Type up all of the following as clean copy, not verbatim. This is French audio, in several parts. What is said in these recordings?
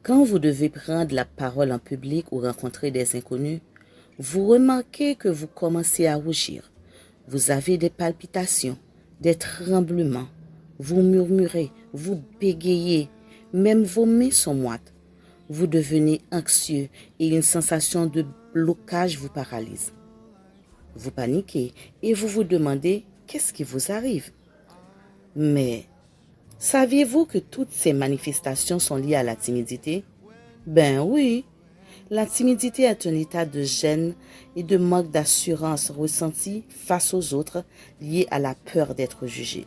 Quand vous devez prendre la parole en public ou rencontrer des inconnus, vous remarquez que vous commencez à rougir. Vous avez des palpitations, des tremblements. Vous murmurez, vous bégayez, même vos mains sont moites. Vous devenez anxieux et une sensation de blocage vous paralyse. Vous paniquez et vous vous demandez qu'est-ce qui vous arrive. Mais saviez-vous que toutes ces manifestations sont liées à la timidité? Ben oui, la timidité est un état de gêne et de manque d'assurance ressenti face aux autres lié à la peur d'être jugé.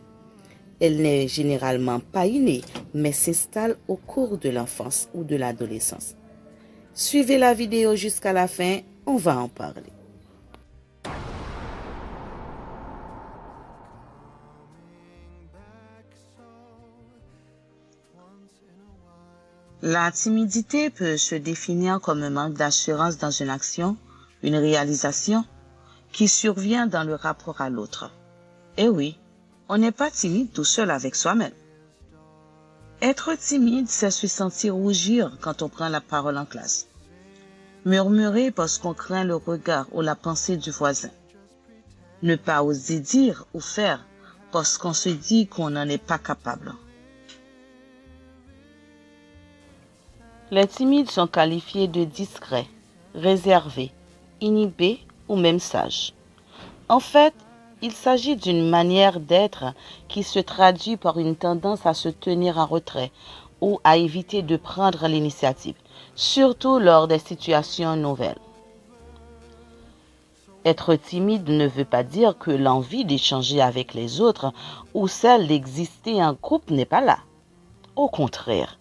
Elle n'est généralement pas innée, mais s'installe au cours de l'enfance ou de l'adolescence. Suivez la vidéo jusqu'à la fin, on va en parler. La timidité peut se définir comme un manque d'assurance dans une action, une réalisation, qui survient dans le rapport à l'autre. Et oui, on n'est pas timide tout seul avec soi-même. Être timide, c'est se sentir rougir quand on prend la parole en classe. Murmurer parce qu'on craint le regard ou la pensée du voisin. Ne pas oser dire ou faire parce qu'on se dit qu'on n'en est pas capable. Les timides sont qualifiés de discrets, réservés, inhibés ou même sages. En fait, il s'agit d'une manière d'être qui se traduit par une tendance à se tenir en retrait ou à éviter de prendre l'initiative, surtout lors des situations nouvelles. Être timide ne veut pas dire que l'envie d'échanger avec les autres ou celle d'exister en groupe n'est pas là. Au contraire.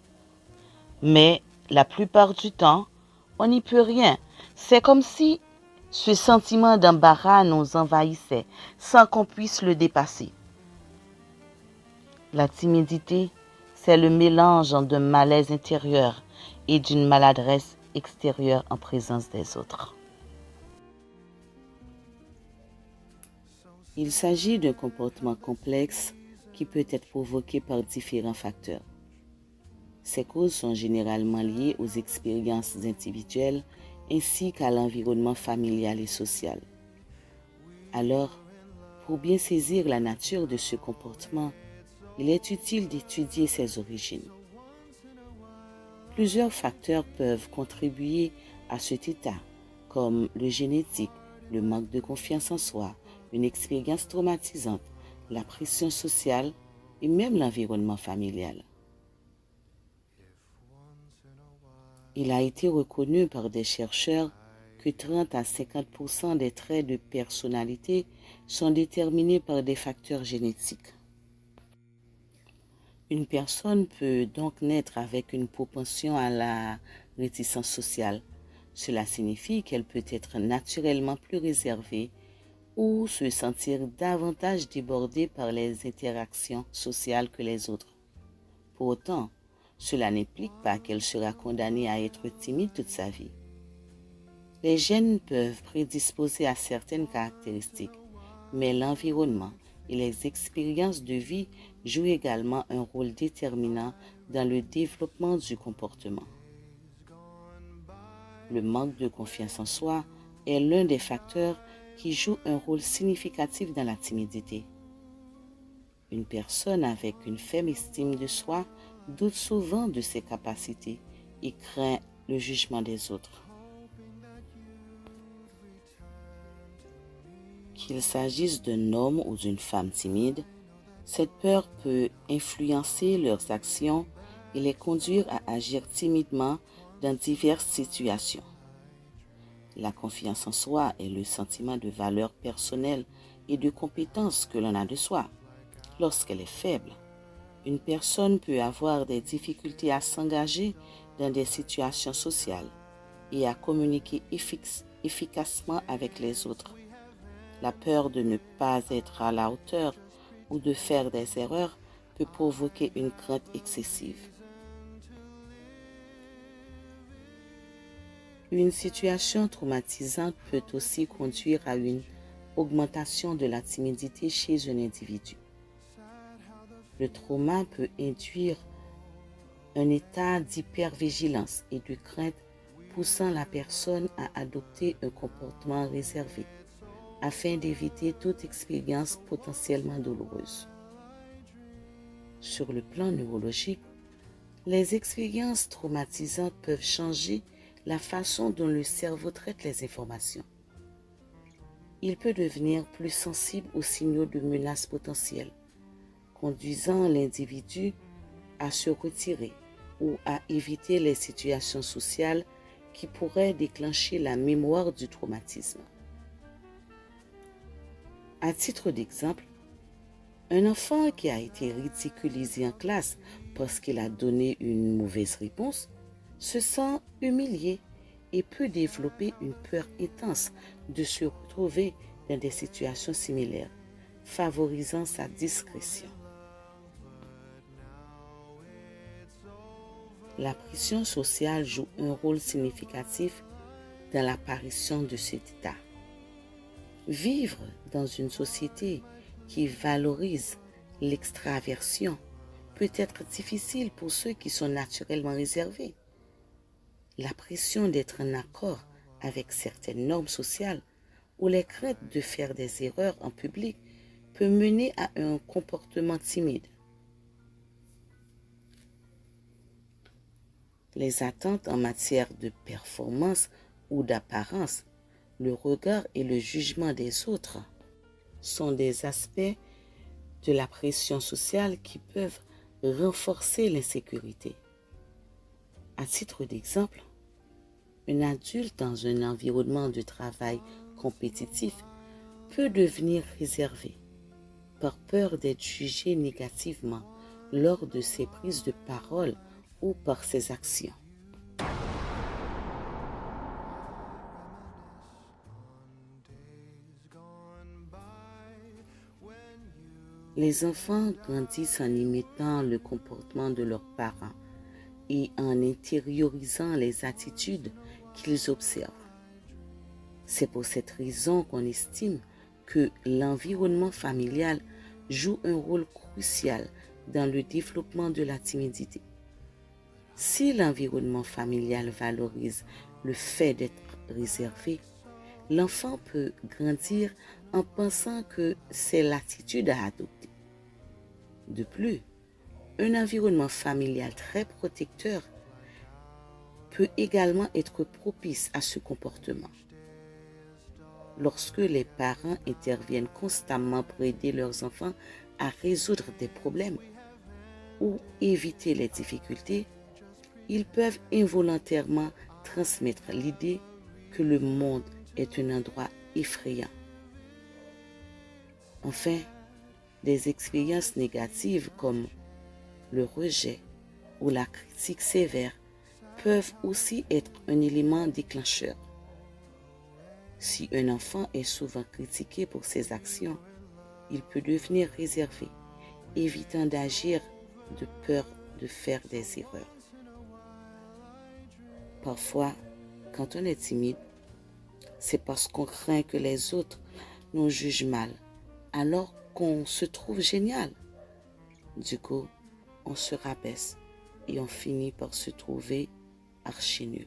Mais la plupart du temps, on n'y peut rien. C'est comme si ce sentiment d'embarras nous envahissait sans qu'on puisse le dépasser. La timidité, c'est le mélange d'un malaise intérieur et d'une maladresse extérieure en présence des autres. Il s'agit d'un comportement complexe qui peut être provoqué par différents facteurs. Ces causes sont généralement liées aux expériences individuelles ainsi qu'à l'environnement familial et social. Alors, pour bien saisir la nature de ce comportement, il est utile d'étudier ses origines. Plusieurs facteurs peuvent contribuer à cet état, comme le génétique, le manque de confiance en soi, une expérience traumatisante, la pression sociale et même l'environnement familial. Il a été reconnu par des chercheurs que 30 à 50% des traits de personnalité sont déterminés par des facteurs génétiques. Une personne peut donc naître avec une propension à la réticence sociale. Cela signifie qu'elle peut être naturellement plus réservée ou se sentir davantage débordée par les interactions sociales que les autres. Pour autant, cela n'implique pas qu'elle sera condamnée à être timide toute sa vie. Les gènes peuvent prédisposer à certaines caractéristiques, mais l'environnement et les expériences de vie jouent également un rôle déterminant dans le développement du comportement. Le manque de confiance en soi est l'un des facteurs qui joue un rôle significatif dans la timidité. Une personne avec une faible estime de soi doute souvent de ses capacités et craint le jugement des autres. Qu'il s'agisse d'un homme ou d'une femme timide, cette peur peut influencer leurs actions et les conduire à agir timidement dans diverses situations. La confiance en soi est le sentiment de valeur personnelle et de compétence que l'on a de soi. Lorsqu'elle est faible, une personne peut avoir des difficultés à s'engager dans des situations sociales et à communiquer efficacement avec les autres. La peur de ne pas être à la hauteur ou de faire des erreurs peut provoquer une crainte excessive. Une situation traumatisante peut aussi conduire à une augmentation de la timidité chez un individu. Le trauma peut induire un état d'hypervigilance et de crainte poussant la personne à adopter un comportement réservé afin d'éviter toute expérience potentiellement douloureuse. Sur le plan neurologique, les expériences traumatisantes peuvent changer la façon dont le cerveau traite les informations. Il peut devenir plus sensible aux signaux de menaces potentielles, conduisant l'individu à se retirer ou à éviter les situations sociales qui pourraient déclencher la mémoire du traumatisme. À titre d'exemple, un enfant qui a été ridiculisé en classe parce qu'il a donné une mauvaise réponse se sent humilié et peut développer une peur intense de se retrouver dans des situations similaires, favorisant sa discrétion. La pression sociale joue un rôle significatif dans l'apparition de cet état. Vivre dans une société qui valorise l'extraversion peut être difficile pour ceux qui sont naturellement réservés. La pression d'être en accord avec certaines normes sociales ou les craintes de faire des erreurs en public peut mener à un comportement timide. Les attentes en matière de performance ou d'apparence, le regard et le jugement des autres sont des aspects de la pression sociale qui peuvent renforcer l'insécurité. À titre d'exemple, un adulte dans un environnement de travail compétitif peut devenir réservé par peur d'être jugé négativement lors de ses prises de parole ou par ses actions. Les enfants grandissent en imitant le comportement de leurs parents et en intériorisant les attitudes qu'ils observent. C'est pour cette raison qu'on estime que l'environnement familial joue un rôle crucial dans le développement de la timidité. Si l'environnement familial valorise le fait d'être réservé, l'enfant peut grandir en pensant que c'est l'attitude à adopter. De plus, un environnement familial très protecteur peut également être propice à ce comportement. Lorsque les parents interviennent constamment pour aider leurs enfants à résoudre des problèmes ou éviter les difficultés, ils peuvent involontairement transmettre l'idée que le monde est un endroit effrayant. Enfin, des expériences négatives comme le rejet ou la critique sévère peuvent aussi être un élément déclencheur. Si un enfant est souvent critiqué pour ses actions, il peut devenir réservé, évitant d'agir de peur de faire des erreurs. Parfois, quand on est timide, c'est parce qu'on craint que les autres nous jugent mal, alors qu'on se trouve génial. Du coup, on se rabaisse et on finit par se trouver archi nul.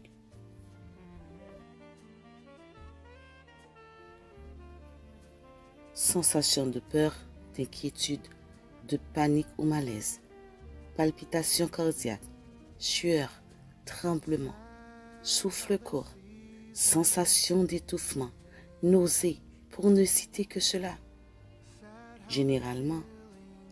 Sensation de peur, d'inquiétude, de panique ou malaise, palpitations cardiaques, sueur, tremblement, souffle court, sensation d'étouffement, nausée, pour ne citer que cela. Généralement,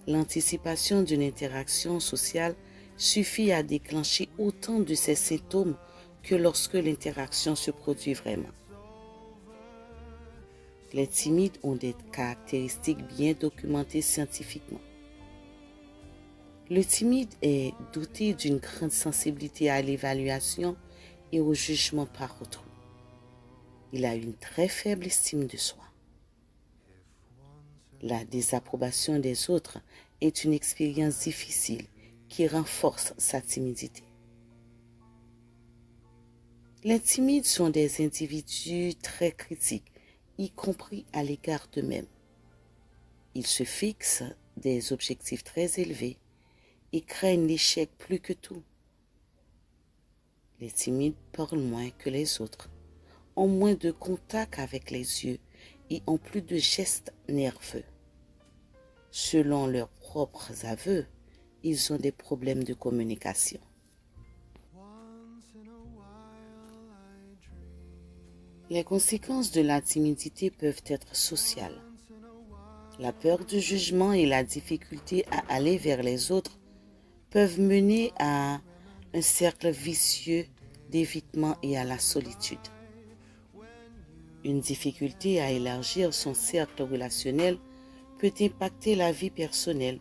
l'anticipation d'une interaction sociale suffit à déclencher autant de ces symptômes que lorsque l'interaction se produit vraiment. Les timides ont des caractéristiques bien documentées scientifiquement. Le timide est doté d'une grande sensibilité à l'évaluation et au jugement par autrui. Il a une très faible estime de soi. La désapprobation des autres est une expérience difficile qui renforce sa timidité. Les timides sont des individus très critiques, y compris à l'égard d'eux-mêmes. Ils se fixent des objectifs très élevés et craignent l'échec plus que tout. Les timides parlent moins que les autres, ont moins de contact avec les yeux et ont plus de gestes nerveux. Selon leurs propres aveux, ils ont des problèmes de communication. Les conséquences de la timidité peuvent être sociales. La peur du jugement et la difficulté à aller vers les autres peuvent mener à un cercle vicieux d'évitement et à la solitude. Une difficulté à élargir son cercle relationnel peut impacter la vie personnelle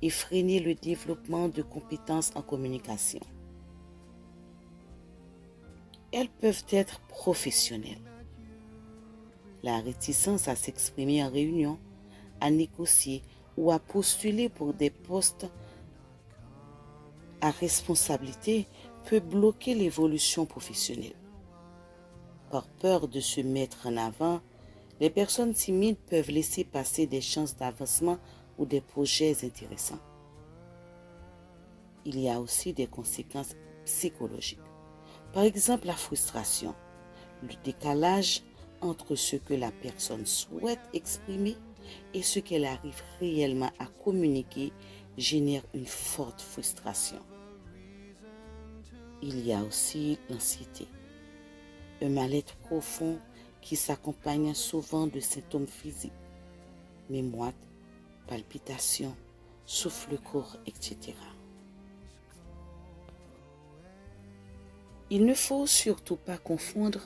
et freiner le développement de compétences en communication. Elles peuvent être professionnelles. La réticence à s'exprimer en réunion, à négocier ou à postuler pour des postes à responsabilité peut bloquer l'évolution professionnelle. Par peur de se mettre en avant, les personnes timides peuvent laisser passer des chances d'avancement ou des projets intéressants. Il y a aussi des conséquences psychologiques. Par exemple, la frustration, le décalage entre ce que la personne souhaite exprimer et ce qu'elle arrive réellement à communiquer génère une forte frustration. Il y a aussi l'anxiété, un mal-être profond qui s'accompagne souvent de symptômes physiques, mémoire, palpitations, souffle court, etc. Il ne faut surtout pas confondre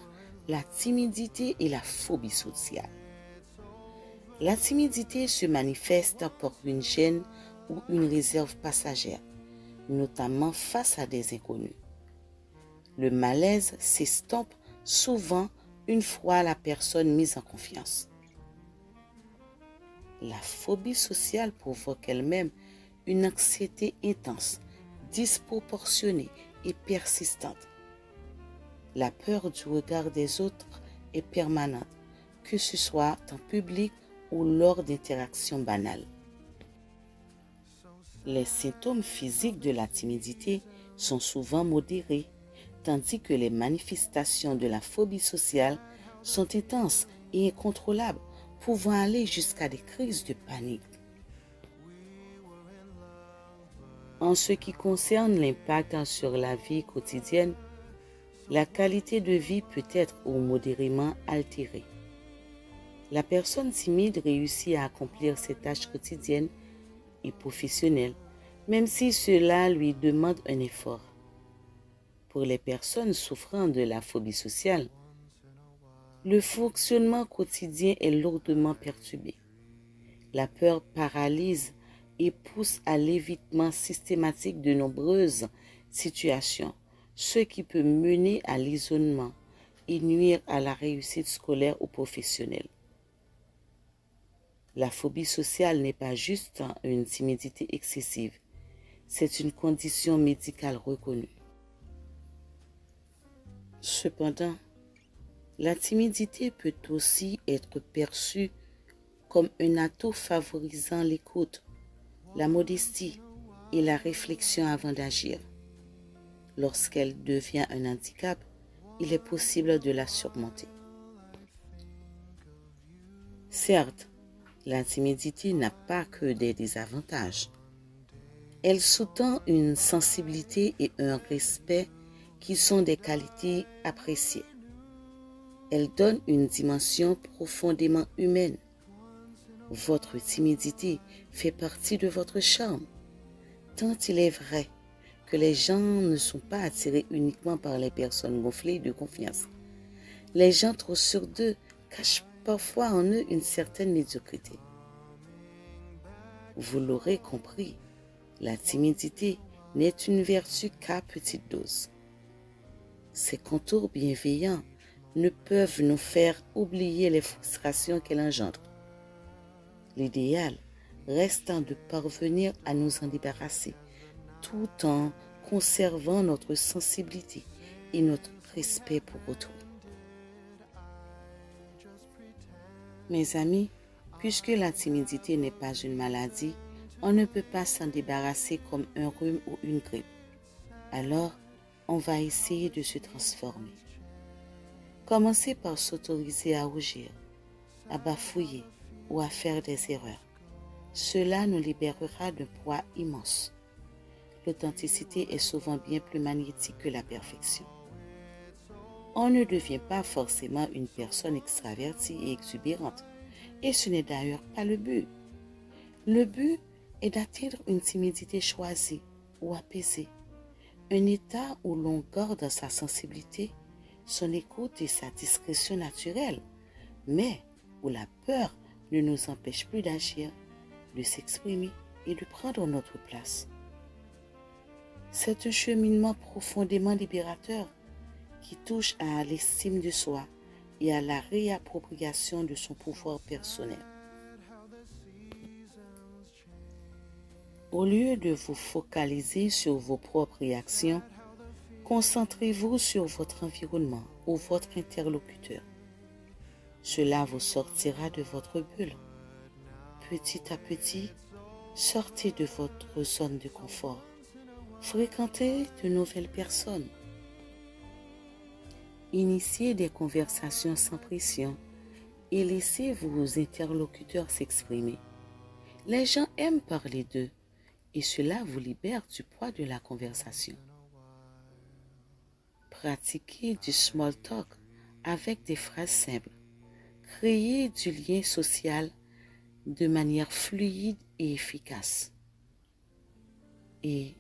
la timidité et la phobie sociale. La timidité se manifeste par une gêne ou une réserve passagère, notamment face à des inconnus. Le malaise s'estompe souvent une fois la personne mise en confiance. La phobie sociale provoque elle-même une anxiété intense, disproportionnée et persistante. La peur du regard des autres est permanente, que ce soit en public ou lors d'interactions banales. Les symptômes physiques de la timidité sont souvent modérés, tandis que les manifestations de la phobie sociale sont intenses et incontrôlables, pouvant aller jusqu'à des crises de panique. En ce qui concerne l'impact sur la vie quotidienne, la qualité de vie peut être ou modérément altérée. La personne timide réussit à accomplir ses tâches quotidiennes et professionnelles, même si cela lui demande un effort. Pour les personnes souffrant de la phobie sociale, le fonctionnement quotidien est lourdement perturbé. La peur paralyse et pousse à l'évitement systématique de nombreuses situations, ce qui peut mener à l'isolement et nuire à la réussite scolaire ou professionnelle. La phobie sociale n'est pas juste une timidité excessive, c'est une condition médicale reconnue. Cependant, la timidité peut aussi être perçue comme un atout favorisant l'écoute, la modestie et la réflexion avant d'agir. Lorsqu'elle devient un handicap, il est possible de la surmonter. Certes, la timidité n'a pas que des désavantages. Elle sous-tend une sensibilité et un respect qui sont des qualités appréciées. Elle donne une dimension profondément humaine. Votre timidité fait partie de votre charme, tant il est vrai que les gens ne sont pas attirés uniquement par les personnes gonflées de confiance. Les gens trop sûrs d'eux cachent parfois en eux une certaine médiocrité. Vous l'aurez compris, la timidité n'est une vertu qu'à petite dose. Ses contours bienveillants ne peuvent nous faire oublier les frustrations qu'elle engendre. L'idéal restant de parvenir à nous en débarrasser, tout en conservant notre sensibilité et notre respect pour autrui. Mes amis, puisque la timidité n'est pas une maladie, on ne peut pas s'en débarrasser comme un rhume ou une grippe. Alors, on va essayer de se transformer. Commencez par s'autoriser à rougir, à bafouiller ou à faire des erreurs. Cela nous libérera d'un poids immense. L'authenticité est souvent bien plus magnétique que la perfection. On ne devient pas forcément une personne extravertie et exubérante, et ce n'est d'ailleurs pas le but. Le but est d'atteindre une timidité choisie ou apaisée, un état où l'on garde sa sensibilité, son écoute et sa discrétion naturelle, mais où la peur ne nous empêche plus d'agir, de s'exprimer et de prendre notre place. C'est un cheminement profondément libérateur qui touche à l'estime de soi et à la réappropriation de son pouvoir personnel. Au lieu de vous focaliser sur vos propres réactions, concentrez-vous sur votre environnement ou votre interlocuteur. Cela vous sortira de votre bulle. Petit à petit, sortez de votre zone de confort. Fréquentez de nouvelles personnes. Initiez des conversations sans pression et laissez vos interlocuteurs s'exprimer. Les gens aiment parler d'eux et cela vous libère du poids de la conversation. Pratiquez du small talk avec des phrases simples. Créez du lien social de manière fluide et efficace. Et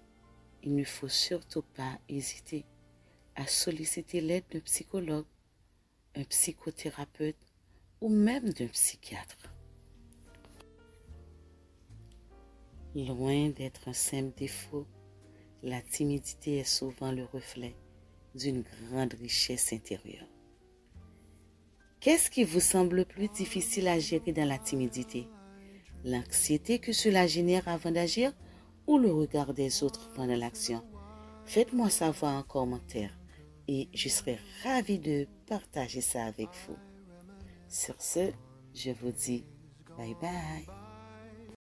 il ne faut surtout pas hésiter à solliciter l'aide d'un psychologue, un psychothérapeute ou même d'un psychiatre. Loin d'être un simple défaut, la timidité est souvent le reflet d'une grande richesse intérieure. Qu'est-ce qui vous semble le plus difficile à gérer dans la timidité? L'anxiété que cela génère avant d'agir ou le regard des autres pendant l'action? Faites-moi savoir en commentaire et je serai ravie de partager ça avec vous. Sur ce, je vous dis bye bye.